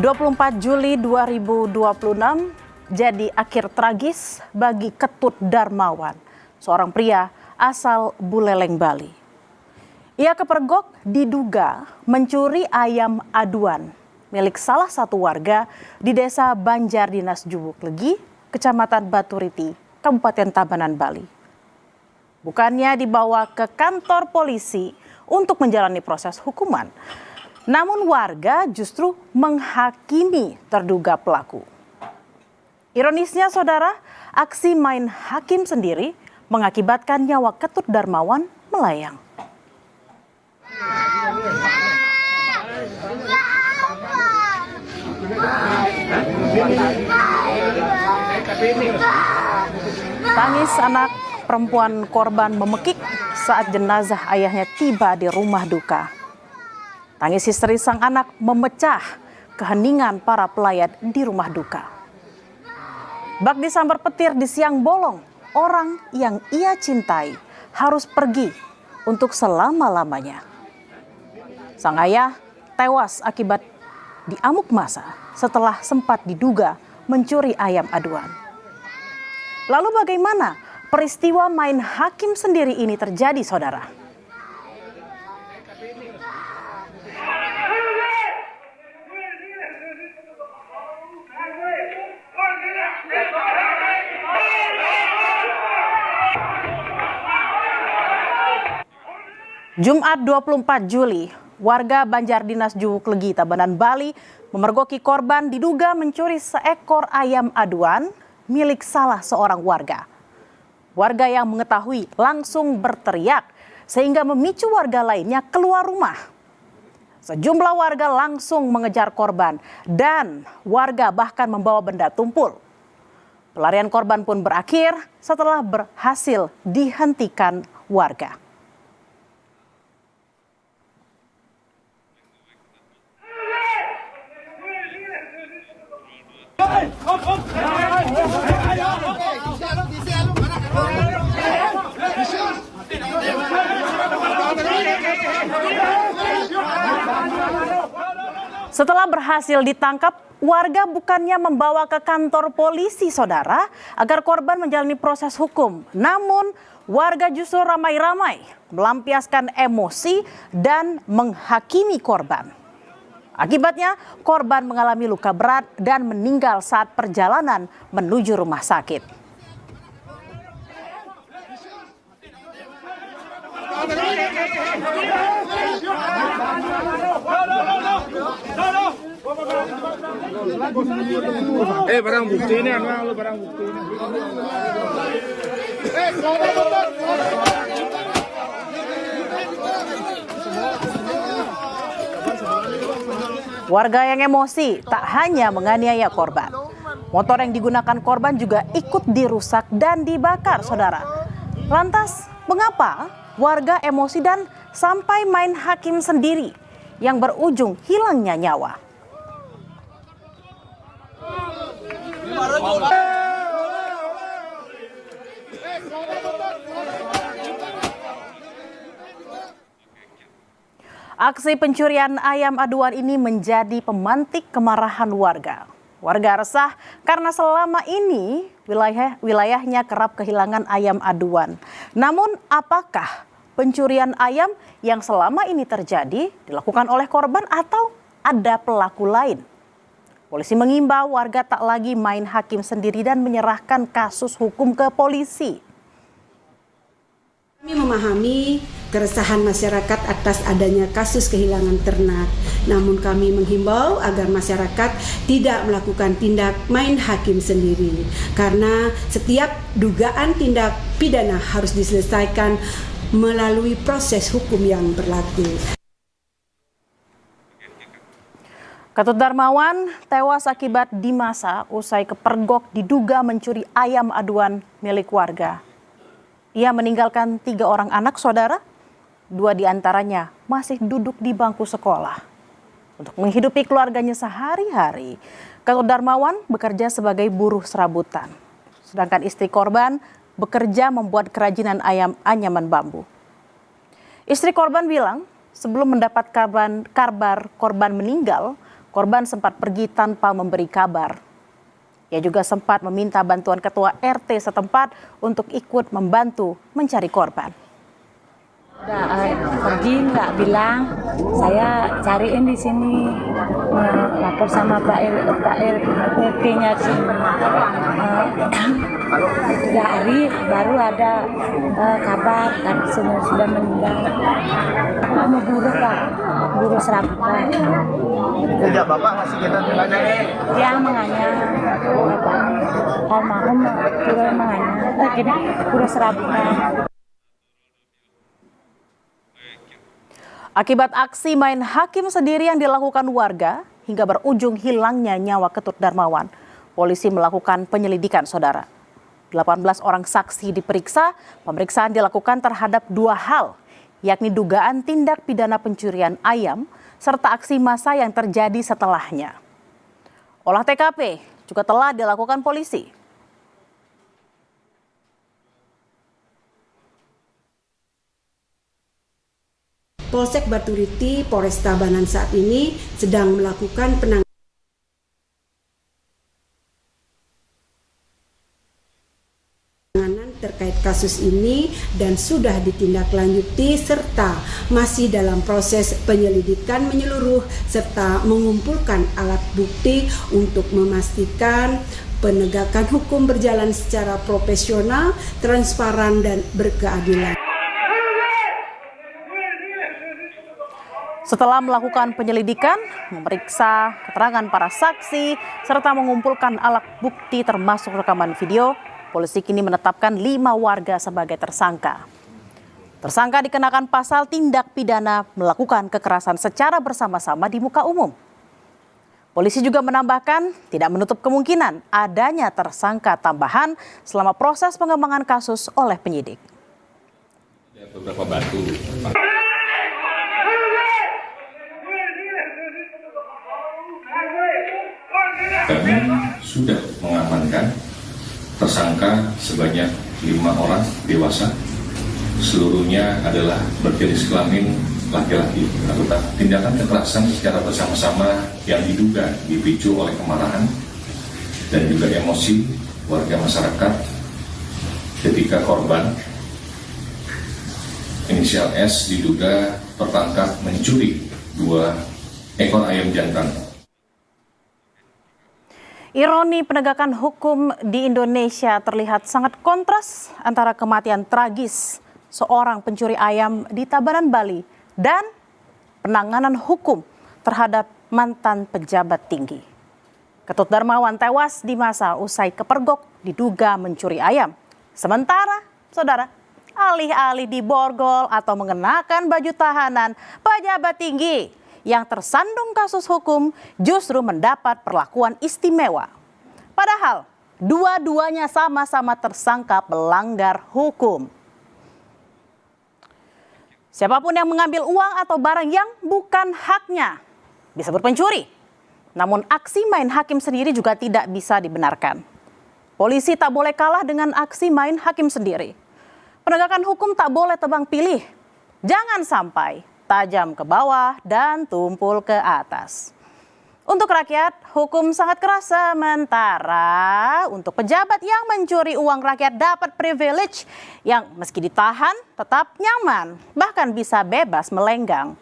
24 Juli 2026 jadi akhir tragis bagi Ketut Darmawan, seorang pria asal Buleleng, Bali. Ia kepergok diduga mencuri ayam aduan milik salah satu warga di Desa Banjar Dinas Jubuk Legi, Kecamatan Baturiti, Kabupaten Tabanan, Bali. Bukannya dibawa ke kantor polisi untuk menjalani proses hukuman, namun warga justru menghakimi terduga pelaku. Ironisnya saudara, aksi main hakim sendiri mengakibatkan nyawa Ketut Darmawan melayang. Tangis anak perempuan korban memekik saat jenazah ayahnya tiba di rumah duka. Tangis histeris sang anak memecah keheningan para pelayat di rumah duka. Bak disambar petir di siang bolong, orang yang ia cintai harus pergi untuk selama-lamanya. Sang ayah tewas akibat diamuk massa setelah sempat diduga mencuri ayam aduan. Lalu bagaimana peristiwa main hakim sendiri ini terjadi, saudara? Jumat 24 Juli, warga Banjar Dinas Jubuk Legi, Tabanan, Bali memergoki korban diduga mencuri seekor ayam aduan milik salah seorang warga. Warga yang mengetahui langsung berteriak sehingga memicu warga lainnya keluar rumah. Sejumlah warga langsung mengejar korban dan warga bahkan membawa benda tumpul. Pelarian korban pun berakhir setelah berhasil dihentikan warga. Setelah berhasil ditangkap, warga bukannya membawa ke kantor polisi, saudara, agar korban menjalani proses hukum. Namun, warga justru ramai-ramai melampiaskan emosi dan menghakimi korban. Akibatnya, korban mengalami luka berat dan meninggal saat perjalanan menuju rumah sakit. Barang bukti ini, barang bukti ini. Warga yang emosi tak hanya menganiaya korban. Motor yang digunakan korban juga ikut dirusak dan dibakar, saudara. Lantas, mengapa warga emosi dan sampai main hakim sendiri yang berujung hilangnya nyawa? Aksi pencurian ayam aduan ini menjadi pemantik kemarahan warga. Warga resah karena selama ini wilayahnya kerap kehilangan ayam aduan. Namun apakah pencurian ayam yang selama ini terjadi dilakukan oleh korban atau ada pelaku lain? Polisi mengimbau warga tak lagi main hakim sendiri dan menyerahkan kasus hukum ke polisi. Kami memahami keresahan masyarakat atas adanya kasus kehilangan ternak. Namun kami menghimbau agar masyarakat tidak melakukan tindak main hakim sendiri. Karena setiap dugaan tindak pidana harus diselesaikan melalui proses hukum yang berlaku. Ketut Darmawan tewas akibat dimasa usai kepergok diduga mencuri ayam aduan milik warga. Ia meninggalkan 3 orang anak, saudara. 2 diantaranya masih duduk di bangku sekolah. Untuk menghidupi keluarganya sehari-hari, Ketut Darmawan bekerja sebagai buruh serabutan. Sedangkan istri korban bekerja membuat kerajinan ayam anyaman bambu. Istri korban bilang sebelum mendapat kabar korban meninggal, korban sempat pergi tanpa memberi kabar. Ia juga sempat meminta bantuan ketua RT setempat untuk ikut membantu mencari korban. Pergi nggak bilang, saya cariin di sini, lapor sama Pak RT-nya sih. Hari baru ada kabar kan sudah meninggal. Mau buruh Pak, buruh serabutan. Tidak Bapak ngasih kita nilainya. Ya menganyang, almarhum buruh menganyang, buruh serabutan. Akibat aksi main hakim sendiri yang dilakukan warga hingga berujung hilangnya nyawa Ketut Darmawan, polisi melakukan penyelidikan, saudara. 18 orang saksi diperiksa, pemeriksaan dilakukan terhadap 2 hal, yakni dugaan tindak pidana pencurian ayam serta aksi massa yang terjadi setelahnya. Olah TKP juga telah dilakukan polisi. Polsek Baturiti, Polresta Banan saat ini sedang melakukan penanganan terkait kasus ini dan sudah ditindaklanjuti serta masih dalam proses penyelidikan menyeluruh serta mengumpulkan alat bukti untuk memastikan penegakan hukum berjalan secara profesional, transparan dan berkeadilan. Setelah melakukan penyelidikan, memeriksa keterangan para saksi, serta mengumpulkan alat bukti termasuk rekaman video, polisi kini menetapkan 5 warga sebagai tersangka. Tersangka dikenakan pasal tindak pidana melakukan kekerasan secara bersama-sama di muka umum. Polisi juga menambahkan tidak menutup kemungkinan adanya tersangka tambahan selama proses pengembangan kasus oleh penyidik. Beberapa batu. Kami sudah mengamankan tersangka sebanyak 5 orang dewasa. Seluruhnya adalah berjenis kelamin laki-laki. Tindakan kekerasan secara bersama-sama yang diduga dipicu oleh kemarahan dan juga emosi warga masyarakat ketika korban inisial S diduga tertangkap mencuri 2 ekor ayam jantan. Ironi penegakan hukum di Indonesia terlihat sangat kontras antara kematian tragis seorang pencuri ayam di Tabanan, Bali dan penanganan hukum terhadap mantan pejabat tinggi. Ketut Darmawan tewas di masa usai kepergok diduga mencuri ayam. Sementara, saudara, alih-alih diborgol atau mengenakan baju tahanan, pejabat tinggi yang tersandung kasus hukum justru mendapat perlakuan istimewa. Padahal dua-duanya sama-sama tersangka pelanggar hukum. Siapapun yang mengambil uang atau barang yang bukan haknya disebut pencuri. Namun aksi main hakim sendiri juga tidak bisa dibenarkan. Polisi tak boleh kalah dengan aksi main hakim sendiri. Penegakan hukum tak boleh tebang pilih. Jangan sampai tajam ke bawah dan tumpul ke atas. Untuk rakyat, hukum sangat keras, sementara untuk pejabat yang mencuri uang rakyat dapat privilege yang meski ditahan tetap nyaman, bahkan bisa bebas melenggang.